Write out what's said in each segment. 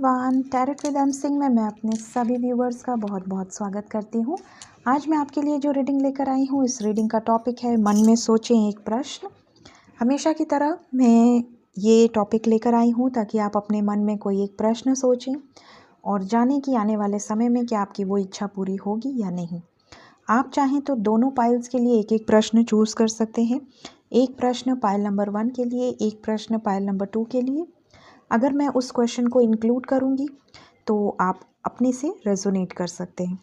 Everyone, tarot with M Singh में मैं अपने सभी व्यूवर्स का बहुत बहुत स्वागत करती हूँ। आज मैं आपके लिए जो रीडिंग लेकर आई हूँ, इस रीडिंग का टॉपिक है मन में सोचें एक प्रश्न। हमेशा की तरह मैं ये टॉपिक लेकर आई हूँ ताकि आप अपने मन में कोई एक प्रश्न सोचें और जानें कि आने वाले समय में क्या आपकी वो इच्छा पूरी होगी या नहीं। आप चाहें तो दोनों पाइल्स के लिए एक एक प्रश्न चूज़ कर सकते हैं। एक प्रश्न पाइल नंबर 1 के लिए, एक प्रश्न पाइल नंबर 2 के लिए। अगर मैं उस क्वेश्चन को इंक्लूड करूँगी तो आप अपने से रेजोनेट कर सकते हैं।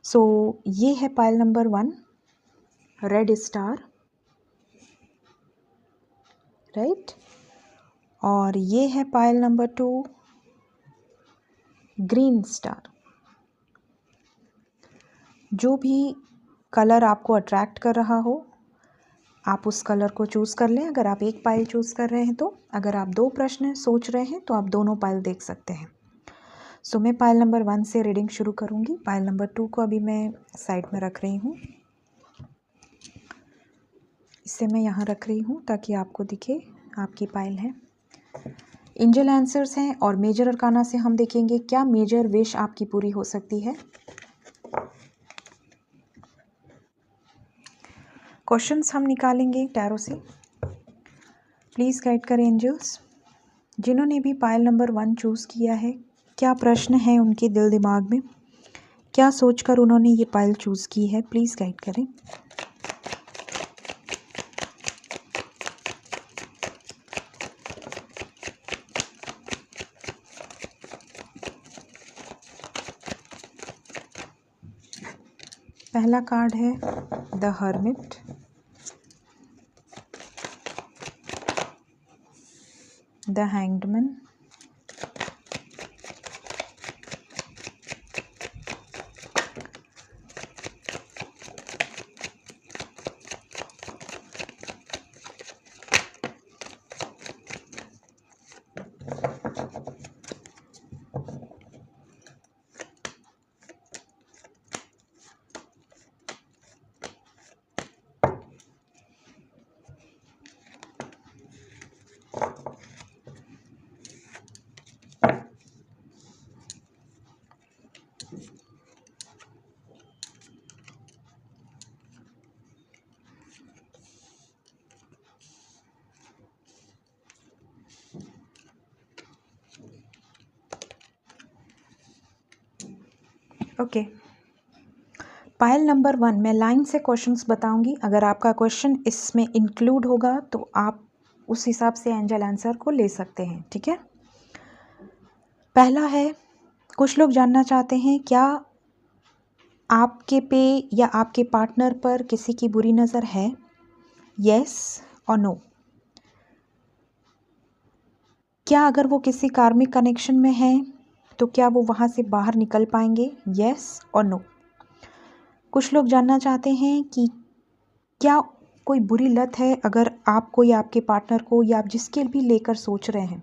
सो ये है pile number 1, red star, right. और ये है पाइल नंबर 2, ग्रीन स्टार। जो भी कलर आपको अट्रैक्ट कर रहा हो, आप उस कलर को चूज़ कर लें। अगर आप एक पाइल चूज़ कर रहे हैं तो, अगर आप 2 प्रश्न सोच रहे हैं तो आप दोनों पाइल देख सकते हैं। सो मैं पाइल नंबर 1 से रीडिंग शुरू करूँगी। पाइल नंबर 2 को अभी मैं साइड में रख रही हूँ। इसे मैं यहाँ रख रही हूँ ताकि आपको दिखे आपकी पाइल है। एंजल आंसर्स हैं और मेजर अरकाना से हम देखेंगे क्या मेजर विश आपकी पूरी हो सकती है। क्वेश्चंस हम निकालेंगे टैरो से। प्लीज़ गाइड करें एंजल्स। जिन्होंने भी पाइल नंबर 1 चूज़ किया है, क्या प्रश्न है उनके दिल दिमाग में, क्या सोचकर उन्होंने ये पाइल चूज़ की है, प्लीज़ गाइड करें। पहला कार्ड है the hermit, the hanged man, okay. Pile number 1 मैं लाइन से क्वेश्चंस बताऊंगी। अगर आपका क्वेश्चन इसमें इंक्लूड होगा तो आप उस हिसाब से एंजल आंसर को ले सकते हैं, ठीक है। पहला है, कुछ लोग जानना चाहते हैं क्या आपके पे या आपके पार्टनर पर किसी की बुरी नज़र है, यस और नो। क्या अगर वो किसी कार्मिक कनेक्शन में है तो क्या वो वहाँ से बाहर निकल पाएंगे, यस और नो। कुछ लोग जानना चाहते हैं कि क्या कोई बुरी लत है, अगर आपको या आपके पार्टनर को या आप जिसके भी लेकर सोच रहे हैं,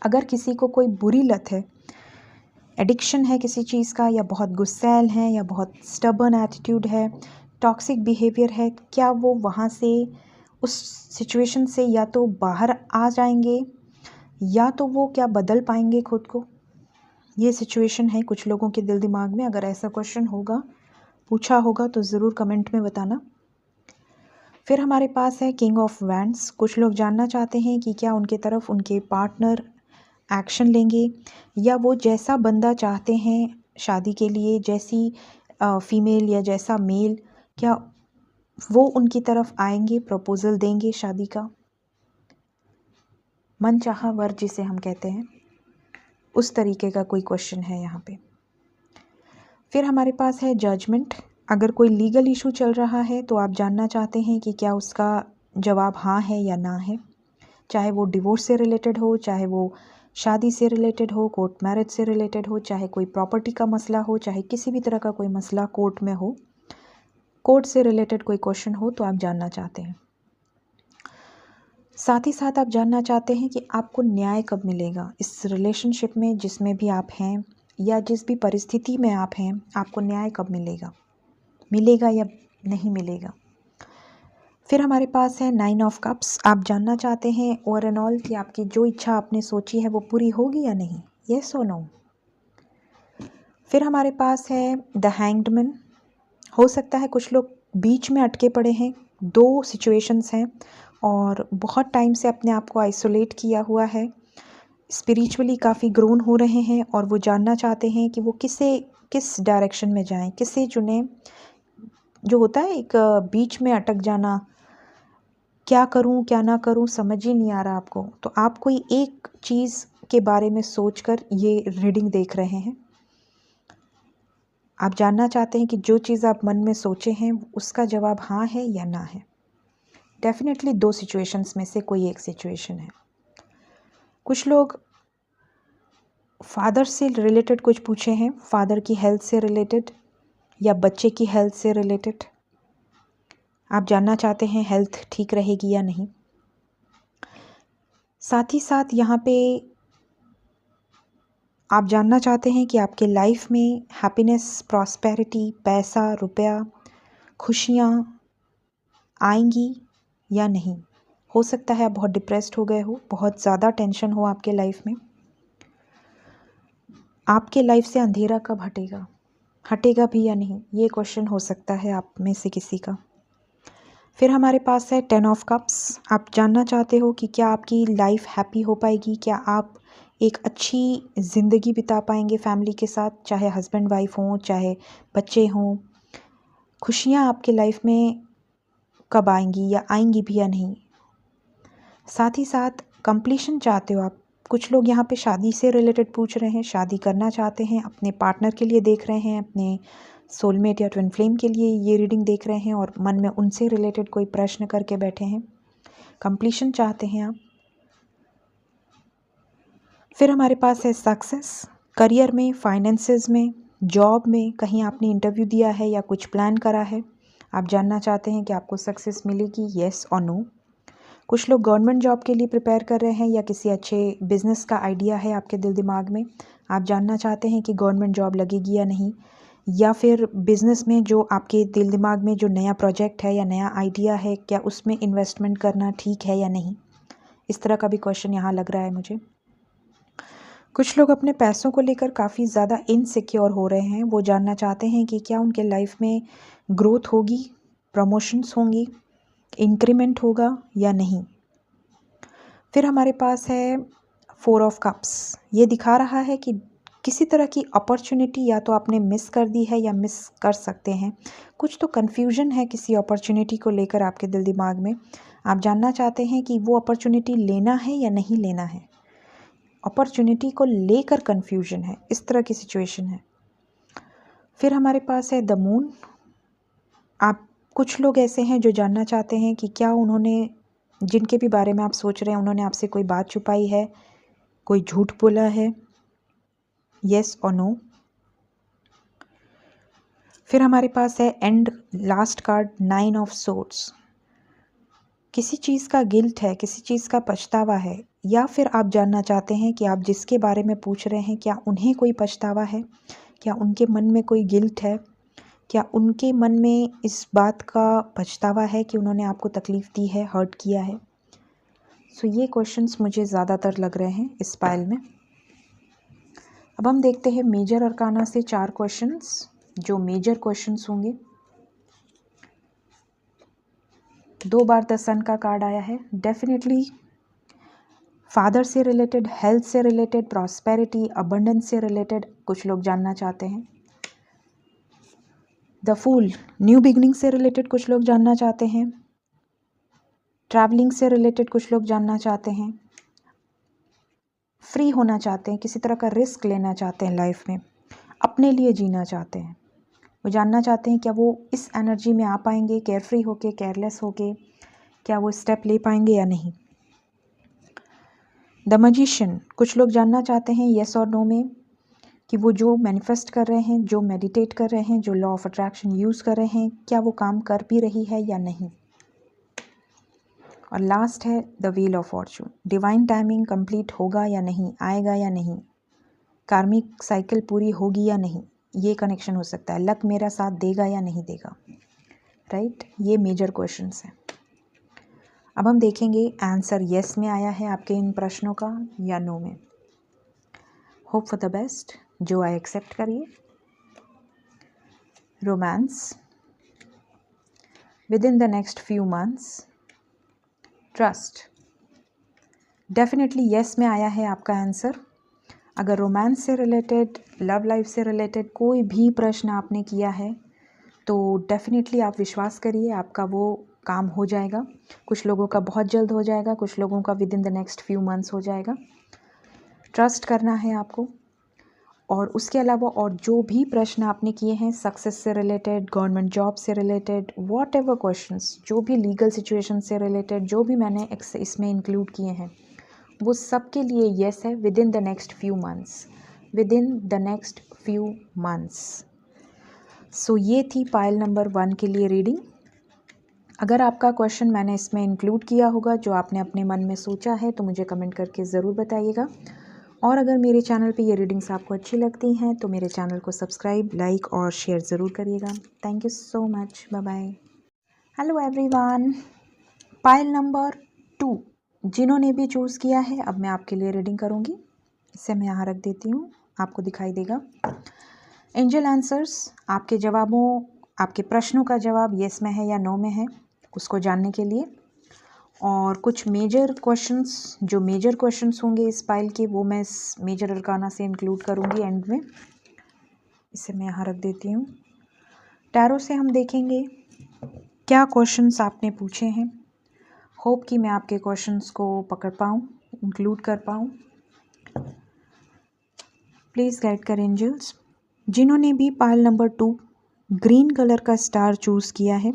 अगर किसी को कोई बुरी लत है, एडिक्शन है किसी चीज़ का, या बहुत गुस्सैल है, या बहुत स्टबर्न एटीट्यूड है, टॉक्सिक बिहेवियर है, क्या वो वहाँ से उस सिचुएशन से या तो बाहर आ जाएंगे या तो वो क्या बदल पाएंगे खुद को। ये सिचुएशन है कुछ लोगों के दिल दिमाग में। अगर ऐसा क्वेश्चन होगा, पूछा होगा तो ज़रूर कमेंट में बताना। फिर हमारे पास है किंग ऑफ वैंड्स। कुछ लोग जानना चाहते हैं कि क्या उनके तरफ उनके पार्टनर एक्शन लेंगे, या वो जैसा बंदा चाहते हैं शादी के लिए, जैसी फीमेल या जैसा मेल, क्या वो उनकी तरफ आएंगे, प्रपोजल देंगे शादी का, मनचाहा वर जिसे हम कहते हैं, उस तरीके का कोई क्वेश्चन है यहाँ पे। फिर हमारे पास है जजमेंट। अगर कोई लीगल इशू चल रहा है तो आप जानना चाहते हैं कि क्या उसका जवाब हाँ है या ना है, चाहे वो डिवोर्स से रिलेटेड हो, चाहे वो शादी से रिलेटेड हो, कोर्ट मैरिज से रिलेटेड हो, चाहे कोई प्रॉपर्टी का मसला हो, चाहे किसी भी तरह का कोई मसला कोर्ट में हो, कोर्ट से रिलेटेड कोई क्वेश्चन हो तो आप जानना चाहते हैं। साथ ही साथ आप जानना चाहते हैं कि आपको न्याय कब मिलेगा इस रिलेशनशिप में, जिसमें भी आप हैं या जिस भी परिस्थिति में आप हैं, आपको न्याय कब मिलेगा या नहीं मिलेगा। फिर हमारे पास है 9 ऑफ कप्स। आप जानना चाहते हैं ओवर एंड ऑल कि आपकी जो इच्छा आपने सोची है वो पूरी होगी या नहीं, येस और नो। फिर हमारे पास है द हैंग्ड मैन। हो सकता है कुछ लोग बीच में अटके पड़े हैं, दो सिचुएशंस हैं और बहुत टाइम से अपने आप को आइसोलेट किया हुआ है, स्पिरिचुअली काफ़ी ग्रोन हो रहे हैं और वो जानना चाहते हैं कि वो किस डायरेक्शन में जाएं, किसे चुनें। जो होता है एक बीच में अटक जाना, क्या करूं क्या ना करूं समझ ही नहीं आ रहा आपको, तो आप कोई एक चीज़ के बारे में सोचकर ये रीडिंग देख रहे हैं। आप जानना चाहते हैं कि जो चीज़ आप मन में सोचे हैं उसका जवाब हाँ है या ना है। डेफिनेटली दो सिचुएशंस में से कोई एक सिचुएशन है। कुछ लोग फादर से रिलेटेड कुछ पूछे हैं, फादर की हेल्थ से रिलेटेड या बच्चे की हेल्थ से रिलेटेड। आप जानना चाहते हैं हेल्थ ठीक रहेगी या नहीं। साथ ही साथ यहाँ पे आप जानना चाहते हैं कि आपके लाइफ में हैप्पीनेस, प्रॉस्पेरिटी, पैसा, रुपया, खुशियाँ आएंगी या नहीं। हो सकता है आप बहुत डिप्रेस्ड हो गए हो, बहुत ज़्यादा टेंशन हो आपके लाइफ में। आपके लाइफ से अंधेरा कब हटेगा, हटेगा भी या नहीं, ये क्वेश्चन हो सकता है आप में से किसी का। फिर हमारे पास है 10 ऑफ कप्स। आप जानना चाहते हो कि क्या आपकी लाइफ हैप्पी हो पाएगी, क्या आप एक अच्छी ज़िंदगी बिता पाएंगे फैमिली के साथ, चाहे हस्बैंड वाइफ हों, चाहे बच्चे हों। खुशियाँ आपके लाइफ में कब आएंगी या आएंगी भी या नहीं। साथ ही साथ कंप्लीशन चाहते हो आप। कुछ लोग यहाँ पे शादी से रिलेटेड पूछ रहे हैं, शादी करना चाहते हैं, अपने पार्टनर के लिए देख रहे हैं, अपने सोलमेट या ट्विन फ्लेम के लिए ये रीडिंग देख रहे हैं और मन में उनसे रिलेटेड कोई प्रश्न करके बैठे हैं, कंप्लीशन चाहते हैं आप। फिर हमारे पास है सक्सेस। करियर में, फाइनेंसेस में, जॉब में, कहीं आपने इंटरव्यू दिया है या कुछ प्लान करा है, आप जानना चाहते हैं कि आपको सक्सेस मिलेगी, येस और नो। कुछ लोग गवर्नमेंट जॉब के लिए प्रिपेयर कर रहे हैं या किसी अच्छे बिजनेस का आइडिया है आपके दिल दिमाग में, आप जानना चाहते हैं कि गवर्नमेंट जॉब लगेगी या नहीं, या फिर बिजनेस में जो आपके दिल दिमाग में जो नया प्रोजेक्ट है या नया आइडिया है, क्या उसमें इन्वेस्टमेंट करना ठीक है या नहीं। इस तरह का भी क्वेश्चन यहाँ लग रहा है मुझे। कुछ लोग अपने पैसों को लेकर काफ़ी ज़्यादा इनसिक्योर हो रहे हैं, वो जानना चाहते हैं कि क्या उनके लाइफ में ग्रोथ होगी, प्रमोशंस होंगी, इंक्रीमेंट होगा या नहीं। फिर हमारे पास है 4 ऑफ कप्स। ये दिखा रहा है कि किसी तरह की अपॉर्चुनिटी या तो आपने मिस कर दी है या मिस कर सकते हैं। कुछ तो कन्फ्यूजन है किसी अपॉर्चुनिटी को लेकर आपके दिल दिमाग में। आप जानना चाहते हैं कि वो अपॉर्चुनिटी लेना है या नहीं लेना है। अपॉर्चुनिटी को लेकर कन्फ्यूजन है, इस तरह की सिचुएशन है। फिर हमारे पास है द मून। आप कुछ लोग ऐसे हैं जो जानना चाहते हैं कि क्या उन्होंने, जिनके भी बारे में आप सोच रहे हैं, उन्होंने आपसे कोई बात छुपाई है, कोई झूठ बोला है, येस और नो। फिर हमारे पास है and last card 9 of swords. किसी चीज़ का गिल्ट है, किसी चीज़ का पछतावा है, या फिर आप जानना चाहते हैं कि आप जिसके बारे में पूछ रहे हैं क्या उन्हें कोई पछतावा है, क्या उनके मन में कोई गिल्ट है, क्या उनके मन में इस बात का पछतावा है कि उन्होंने आपको तकलीफ़ दी है, हर्ट किया है। सो ये क्वेश्चंस मुझे ज़्यादातर लग रहे हैं इस पाइल में। अब हम देखते हैं मेजर अरकाना से 4 क्वेश्चंस, जो मेजर क्वेश्चंस होंगे। 2 बार द सन का कार्ड आया है। डेफिनेटली फादर से रिलेटेड, हेल्थ से रिलेटेड, प्रॉस्पेरिटी, अबंडेंस से रिलेटेड कुछ लोग जानना चाहते हैं। द फूल, न्यू बिगनिंग से रिलेटेड कुछ लोग जानना चाहते हैं। ट्रैवलिंग से रिलेटेड कुछ लोग जानना चाहते हैं। फ्री होना चाहते हैं, किसी तरह का रिस्क लेना चाहते हैं लाइफ में, अपने लिए जीना चाहते हैं। वो जानना चाहते हैं क्या वो इस एनर्जी में आ पाएंगे, केयरफ्री होके, केयरलेस होके, क्या वो स्टेप ले पाएंगे या नहीं। द मैजिशियन, कुछ लोग जानना चाहते हैं येस और नो में कि वो जो मैनिफेस्ट कर रहे हैं, जो मेडिटेट कर रहे हैं, जो लॉ ऑफ अट्रैक्शन यूज़ कर रहे हैं, क्या वो काम कर भी रही है या नहीं। और लास्ट है the wheel of Fortune. Divine timing complete होगा या नहीं, आएगा या नहीं, कार्मिक साइकिल पूरी होगी या नहीं, ये कनेक्शन हो सकता है। लक मेरा साथ देगा या नहीं देगा, राइट। ये मेजर क्वेश्चंस हैं। अब हम देखेंगे आंसर येस में आया है आपके इन प्रश्नों का या नो में। होप फॉर द बेस्ट, जो आई एक्सेप्ट करिए। Romance, with in the next few months. Trust, definitely yes में आया है आपका आंसर। अगर रोमांस से रिलेटेड, लव लाइफ से रिलेटेड कोई भी प्रश्न आपने किया है तो डेफिनेटली आप विश्वास करिए, आपका वो काम हो जाएगा। कुछ लोगों का बहुत जल्द हो जाएगा, कुछ लोगों का with in the next few months हो जाएगा। ट्रस्ट करना है आपको। और उसके अलावा और जो भी प्रश्न आपने किए हैं, सक्सेस से रिलेटेड, गवर्नमेंट जॉब से रिलेटेड, वॉट एवर क्वेश्चंस, जो भी लीगल सिचुएशन से रिलेटेड, जो भी मैंने इसमें इंक्लूड किए हैं, वो सब के लिए येस है, within the next few months, within the next few months. So ये थी पाइल नंबर 1 के लिए रीडिंग। अगर आपका क्वेश्चन मैंने इसमें इंक्लूड किया होगा, जो आपने अपने मन में सोचा है, तो मुझे कमेंट करके ज़रूर बताइएगा। और अगर मेरे चैनल पे ये रीडिंग्स आपको अच्छी लगती हैं तो मेरे चैनल को सब्सक्राइब, लाइक और शेयर ज़रूर करिएगा। Thank you so much, bye bye. Hello everyone, पाइल नंबर 2 जिन्होंने भी चूज़ किया है, अब मैं आपके लिए रीडिंग करूँगी। इसे मैं यहाँ रख देती हूँ, आपको दिखाई देगा। एंजल आंसर्स, आपके जवाबों, आपके प्रश्नों का जवाब येस में है या नो में है, उसको जानने के लिए। और कुछ मेजर क्वेश्चंस, जो मेजर क्वेश्चंस होंगे इस पाइल के, वो मैं इस मेजर अरकाना से इंक्लूड करूँगी एंड में। इसे मैं यहाँ रख देती हूँ। टैरो से हम देखेंगे क्या क्वेश्चंस आपने पूछे हैं। होप कि मैं आपके क्वेश्चंस को पकड़ पाऊँ, इंक्लूड कर पाऊँ। प्लीज़ गाइड कर एंजल्स। जिन्होंने भी पाइल नंबर 2 ग्रीन कलर का स्टार चूज़ किया है,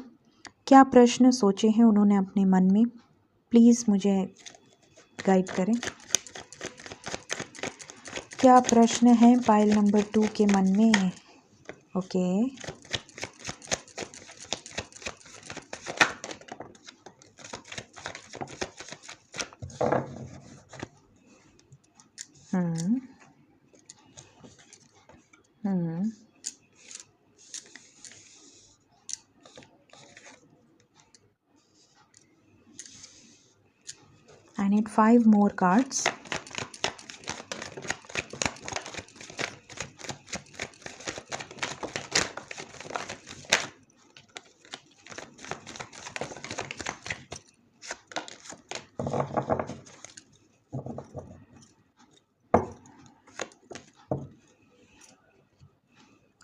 क्या प्रश्न सोचे हैं उन्होंने अपने मन में, प्लीज़ मुझे गाइड करें। क्या प्रश्न है पाइल नंबर 2 के मन में? Okay, I need 5 more cards.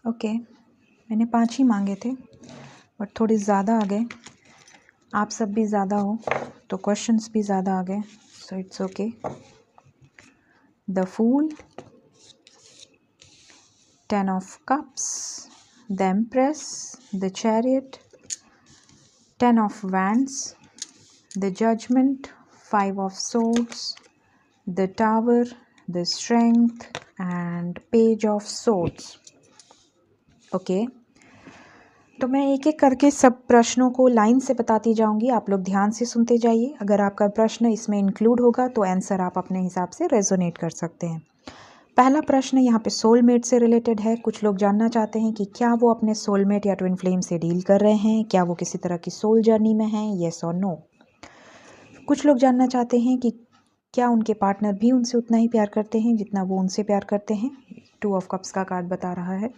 Okay, मैंने 5 ही मांगे थे बट थोड़ी ज़्यादा आ गए। आप सब भी ज़्यादा हो तो क्वेश्चंस भी ज़्यादा आ गए, so it's okay. The fool, 10 of cups, the empress, the chariot, 10 of wands, the judgement, 5 of swords, the tower, the strength and page of swords. Okay, तो मैं एक एक करके सब प्रश्नों को लाइन से बताती जाऊंगी, आप लोग ध्यान से सुनते जाइए। अगर आपका प्रश्न इसमें इंक्लूड होगा तो आंसर आप अपने हिसाब से रेजोनेट कर सकते हैं। पहला प्रश्न यहाँ पे सोलमेट से रिलेटेड है। कुछ लोग जानना चाहते हैं कि क्या वो अपने सोलमेट या ट्विन फ्लेम से डील कर रहे हैं, क्या वो किसी तरह की सोल जर्नी में हैं, येस और नो। कुछ लोग जानना चाहते हैं कि क्या उनके पार्टनर भी उनसे उतना ही प्यार करते हैं जितना वो उनसे प्यार करते हैं। 2 ऑफ कप्स का कार्ड बता रहा है।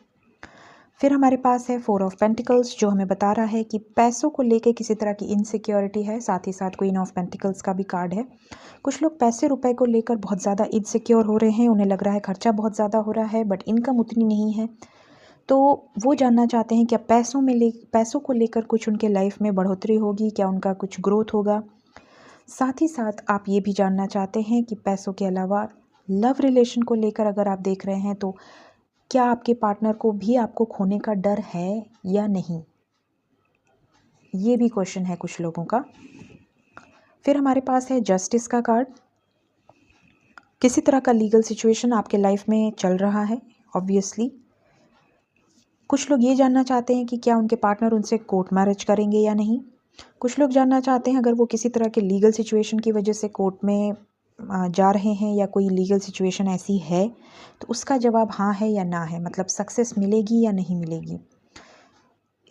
फिर हमारे पास है 4 ऑफ पेंटिकल्स, जो हमें बता रहा है कि पैसों को लेके किसी तरह की इनसिक्योरिटी है। साथ ही साथ क्वीन ऑफ पेंटिकल्स का भी कार्ड है। कुछ लोग पैसे रुपए को लेकर बहुत ज़्यादा इनसिक्योर हो रहे हैं, उन्हें लग रहा है खर्चा बहुत ज़्यादा हो रहा है बट इनकम उतनी नहीं है, तो वो जानना चाहते हैं क्या पैसों को लेकर कुछ उनके लाइफ में बढ़ोतरी होगी, क्या उनका कुछ ग्रोथ होगा। साथ ही साथ आप ये भी जानना चाहते हैं कि पैसों के अलावा लव रिलेशन को लेकर अगर आप देख रहे हैं तो क्या आपके पार्टनर को भी आपको खोने का डर है या नहीं, ये भी क्वेश्चन है कुछ लोगों का। फिर हमारे पास है जस्टिस का कार्ड। किसी तरह का लीगल सिचुएशन आपके लाइफ में चल रहा है ऑब्वियसली। कुछ लोग ये जानना चाहते हैं कि क्या उनके पार्टनर उनसे कोर्ट मैरिज करेंगे या नहीं। कुछ लोग जानना चाहते हैं अगर वो किसी तरह के लीगल सिचुएशन की वजह से कोर्ट में जा रहे हैं या कोई लीगल सिचुएशन ऐसी है तो उसका जवाब हाँ है या ना है, मतलब सक्सेस मिलेगी या नहीं मिलेगी।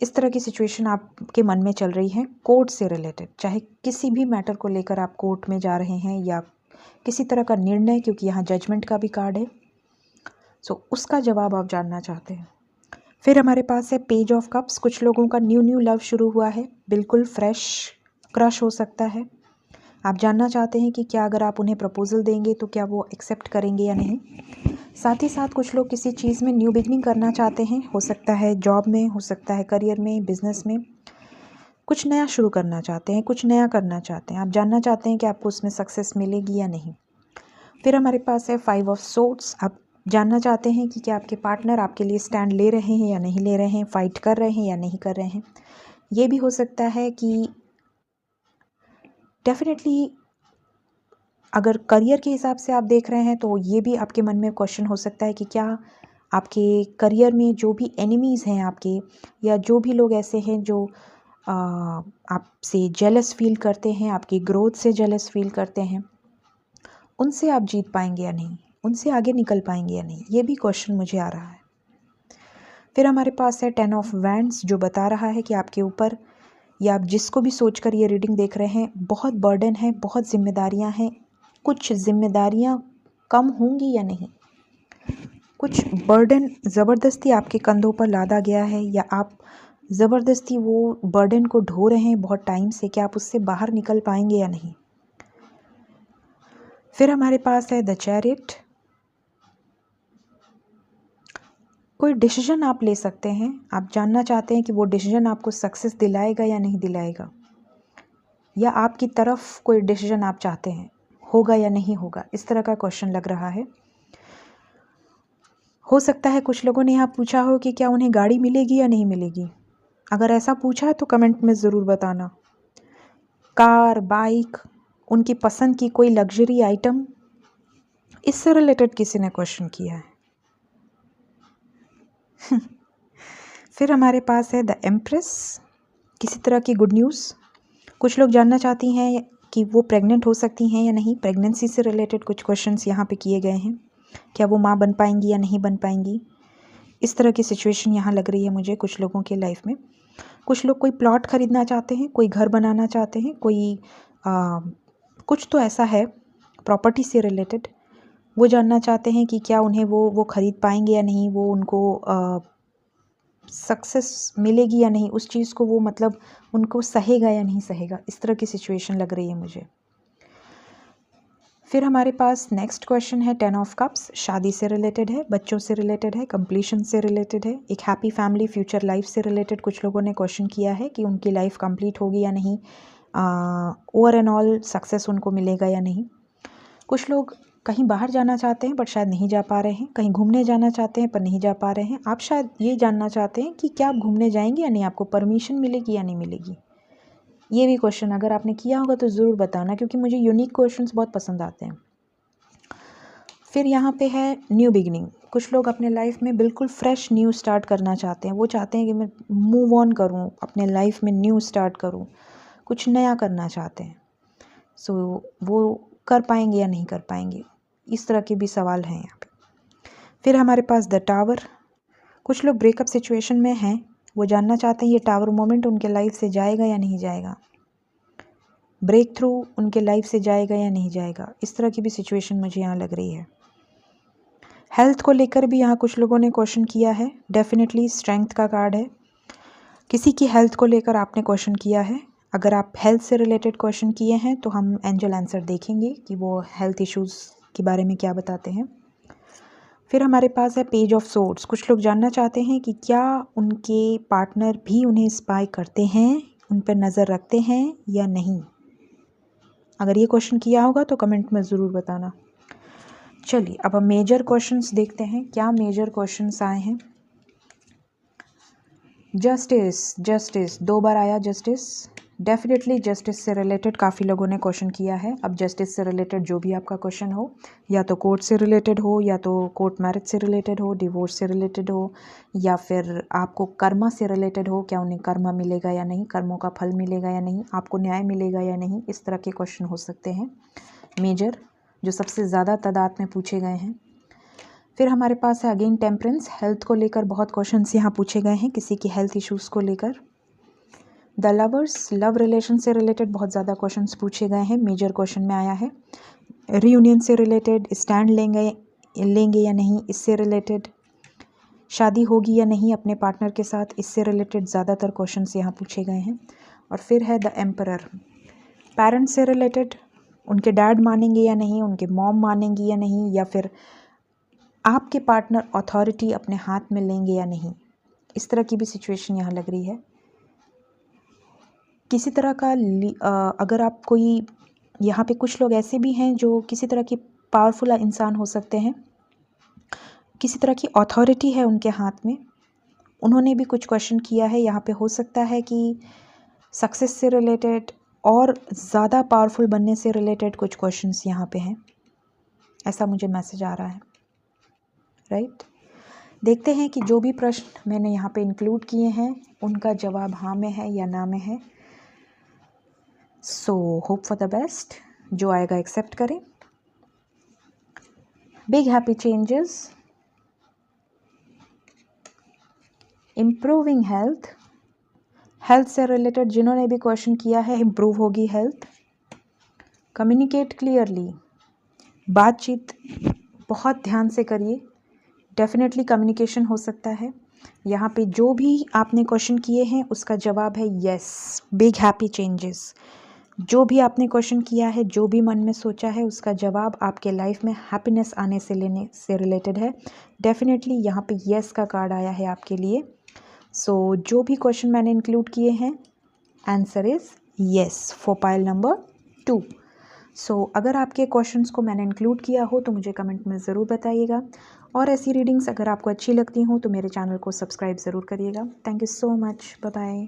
इस तरह की सिचुएशन आपके मन में चल रही है कोर्ट से रिलेटेड, चाहे किसी भी मैटर को लेकर आप कोर्ट में जा रहे हैं या किसी तरह का निर्णय, क्योंकि यहाँ जजमेंट का भी कार्ड है। उसका जवाब आप जानना चाहते हैं। फिर हमारे पास है पेज ऑफ कप्स। कुछ लोगों का न्यू लव शुरू हुआ है, बिल्कुल फ्रेश क्रश हो सकता है। आप जानना चाहते हैं कि क्या अगर आप उन्हें प्रपोजल देंगे तो क्या वो एक्सेप्ट करेंगे या नहीं। साथ ही साथ कुछ लोग किसी चीज़ में न्यू बिगनिंग करना चाहते हैं, हो सकता है जॉब में, हो सकता है करियर में, बिजनेस में। कुछ नया शुरू करना चाहते हैं, कुछ नया करना चाहते हैं। आप जानना चाहते हैं कि आपको उसमें सक्सेस मिलेगी या नहीं। फिर हमारे पास है 5 ऑफ सोर्ड्स। आप जानना चाहते हैं कि क्या आपके पार्टनर आपके लिए स्टैंड ले रहे हैं या नहीं ले रहे हैं, फाइट कर रहे हैं या नहीं कर रहे हैं। ये भी हो सकता है कि डेफिनेटली अगर करियर के हिसाब से आप देख रहे हैं तो ये भी आपके मन में क्वेश्चन हो सकता है कि क्या आपके करियर में जो भी एनिमीज़ हैं आपके, या जो भी लोग ऐसे हैं जो आपसे जेलस फील करते हैं, आपकी ग्रोथ से जेलस फील करते हैं, उनसे आप जीत पाएंगे या नहीं, उनसे आगे निकल पाएंगे या नहीं। ये भी क्वेश्चन मुझे आ रहा है। फिर हमारे पास है 10 ऑफ वैंड्स, जो बता रहा है कि आपके ऊपर, या आप जिसको भी सोचकर ये रीडिंग देख रहे हैं, बहुत बर्डन है, बहुत जिम्मेदारियां हैं। कुछ जिम्मेदारियां कम होंगी या नहीं, कुछ बर्डन ज़बरदस्ती आपके कंधों पर लादा गया है, या आप ज़बरदस्ती वो बर्डन को ढो रहे हैं बहुत टाइम से। क्या आप उससे बाहर निकल पाएंगे या नहीं। फिर हमारे पास है द चैरियट। कोई डिसीजन आप ले सकते हैं, आप जानना चाहते हैं कि वो डिसीजन आपको सक्सेस दिलाएगा या नहीं दिलाएगा, या आपकी तरफ कोई डिसीजन आप चाहते हैं, होगा या नहीं होगा, इस तरह का क्वेश्चन लग रहा है। हो सकता है कुछ लोगों ने यहाँ पूछा हो कि क्या उन्हें गाड़ी मिलेगी या नहीं मिलेगी। अगर ऐसा पूछा है तो कमेंट में ज़रूर बताना। कार, बाइक, उनकी पसंद की कोई लग्जरी आइटम, इससे रिलेटेड किसी ने क्वेश्चन किया है। फिर हमारे पास है द एम्प्रेस, किसी तरह की गुड न्यूज़। कुछ लोग जानना चाहती हैं कि वो प्रेग्नेंट हो सकती हैं या नहीं। प्रेगनेंसी से रिलेटेड कुछ क्वेश्चंस यहाँ पे किए गए हैं। क्या वो माँ बन पाएंगी या नहीं बन पाएंगी, इस तरह की सिचुएशन यहाँ लग रही है मुझे कुछ लोगों के लाइफ में। कुछ लोग कोई प्लॉट खरीदना चाहते हैं, कोई घर बनाना चाहते हैं, कोई कुछ तो ऐसा है प्रॉपर्टी से रिलेटेड। वो जानना चाहते हैं कि क्या उन्हें वो खरीद पाएंगे या नहीं, वो उनको सक्सेस मिलेगी या नहीं, उस चीज़ को वो मतलब उनको सहेगा या नहीं सहेगा, इस तरह की सिचुएशन लग रही है मुझे। फिर हमारे पास नेक्स्ट क्वेश्चन है 10 ऑफ कप्स। शादी से रिलेटेड है, बच्चों से रिलेटेड है, कंप्लीशन से रिलेटेड है, एक हैप्पी फैमिली, फ्यूचर लाइफ से रिलेटेड कुछ लोगों ने क्वेश्चन किया है कि उनकी लाइफ कंप्लीट होगी या नहीं, ओवर एंड ऑल सक्सेस उनको मिलेगा या नहीं। कुछ लोग कहीं बाहर जाना चाहते हैं बट शायद नहीं जा पा रहे हैं, कहीं घूमने जाना चाहते हैं पर नहीं जा पा रहे हैं। आप शायद ये जानना चाहते हैं कि क्या आप घूमने जाएंगे या नहीं, आपको परमिशन मिलेगी या नहीं मिलेगी। ये भी क्वेश्चन अगर आपने किया होगा तो ज़रूर बताना, क्योंकि मुझे यूनिक क्वेश्चंस बहुत पसंद आते हैं। फिर यहाँ पे है न्यू बिगिनिंग। कुछ लोग अपने लाइफ में बिल्कुल फ्रेश न्यू स्टार्ट करना चाहते हैं। वो चाहते हैं कि मैं मूव ऑन करूँ, अपने लाइफ में न्यू स्टार्ट करूँ, कुछ नया करना चाहते हैं। वो कर पाएंगे या नहीं कर पाएंगे, इस तरह के भी सवाल हैं यहाँ पे। फिर हमारे पास द टावर। कुछ लोग ब्रेकअप सिचुएशन में हैं, वो जानना चाहते हैं ये टावर मोमेंट उनके लाइफ से जाएगा या नहीं जाएगा, ब्रेक थ्रू उनके लाइफ से जाएगा या नहीं जाएगा, इस तरह की भी सिचुएशन मुझे यहाँ लग रही है। हेल्थ को लेकर भी यहाँ कुछ लोगों ने क्वेश्चन किया है। डेफिनेटली स्ट्रेंथ का कार्ड है, किसी की हेल्थ को लेकर आपने क्वेश्चन किया है। अगर आप हेल्थ से रिलेटेड क्वेश्चन किए हैं तो हम एंजल आंसर देखेंगे कि वो हेल्थ इश्यूज़ के बारे में क्या बताते हैं। फिर हमारे पास है पेज ऑफ सोर्ड्स। कुछ लोग जानना चाहते हैं कि क्या उनके पार्टनर भी उन्हें स्पाई करते हैं, उन पर नज़र रखते हैं या नहीं। अगर ये क्वेश्चन किया होगा तो कमेंट में ज़रूर बताना। चलिए अब हम मेजर क्वेश्चंस देखते हैं, क्या मेजर क्वेश्चंस आए हैं। जस्टिस, जस्टिस 2 बार आया जस्टिस। डेफिनेटली जस्टिस से रिलेटेड काफ़ी लोगों ने क्वेश्चन किया है। अब जस्टिस से रिलेटेड जो भी आपका क्वेश्चन हो, या तो कोर्ट से रिलेटेड हो, या तो कोर्ट मैरिज से रिलेटेड हो, डिवोर्स से रिलेटेड हो, या फिर आपको कर्मा से रिलेटेड हो, क्या उन्हें कर्मा मिलेगा या नहीं, कर्मों का फल मिलेगा या नहीं, आपको न्याय मिलेगा या नहीं, इस तरह के क्वेश्चन हो सकते हैं मेजर, जो सबसे ज़्यादा तादाद में पूछे गए हैं। फिर हमारे पास है अगेन टेम्परेंस। हेल्थ को लेकर बहुत क्वेश्चंस यहाँ पूछे गए हैं, किसी की हेल्थ इश्यूज़ को लेकर। द लवर्स, लव रिलेशन से रिलेटेड बहुत ज़्यादा क्वेश्चंस पूछे गए हैं, मेजर क्वेश्चन में आया है। रीयूनियन से रिलेटेड, स्टैंड लेंगे लेंगे या नहीं, इससे रिलेटेड। शादी होगी या नहीं अपने पार्टनर के साथ, इससे रिलेटेड ज़्यादातर क्वेश्चंस यहाँ पूछे गए हैं। और फिर है द एम्परर, पेरेंट्स से रिलेटेड, उनके डैड मानेंगे या नहीं, उनके मॉम मानेंगी या नहीं, या फिर आपके पार्टनर अथॉरिटी अपने हाथ में लेंगे या नहीं। इस तरह की भी सिचुएशन यहाँ लग रही है। किसी तरह का अगर आप कोई, यहाँ पे कुछ लोग ऐसे भी हैं जो किसी तरह की पावरफुल इंसान हो सकते हैं, किसी तरह की अथॉरिटी है उनके हाथ में, उन्होंने भी कुछ क्वेश्चन किया है। यहाँ पे हो सकता है कि सक्सेस से रिलेटेड और ज़्यादा पावरफुल बनने से रिलेटेड कुछ क्वेश्चंस यहाँ पे हैं, ऐसा मुझे मैसेज आ रहा है, राइट। देखते हैं कि जो भी प्रश्न मैंने यहाँ पे इंक्लूड किए हैं उनका जवाब हाँ में है या ना में है। So hope for the best, जो आएगा एक्सेप्ट करें। Big happy changes, improving health, health से रिलेटेड जिन्होंने भी क्वेश्चन किया है, इम्प्रूव होगी हेल्थ। कम्युनिकेट क्लियरली, बातचीत बहुत ध्यान से करिए, डेफिनेटली कम्युनिकेशन हो सकता है। यहाँ पे जो भी आपने क्वेश्चन किए हैं उसका जवाब है यस, बिग हैप्पी चेंजेस। जो भी आपने क्वेश्चन किया है, जो भी मन में सोचा है, उसका जवाब आपके लाइफ में हैप्पीनेस आने से लेने से रिलेटेड है। डेफिनेटली यहाँ पे यस का कार्ड आया है आपके लिए। सो जो भी क्वेश्चन मैंने इंक्लूड किए हैं, answer is yes for pile number 2। सो अगर आपके क्वेश्चंस को मैंने इंक्लूड किया हो तो मुझे कमेंट में ज़रूर बताइएगा। और ऐसी रीडिंग्स अगर आपको अच्छी लगती हों तो मेरे चैनल को सब्सक्राइब ज़रूर करिएगा। Thank you so much, bye bye.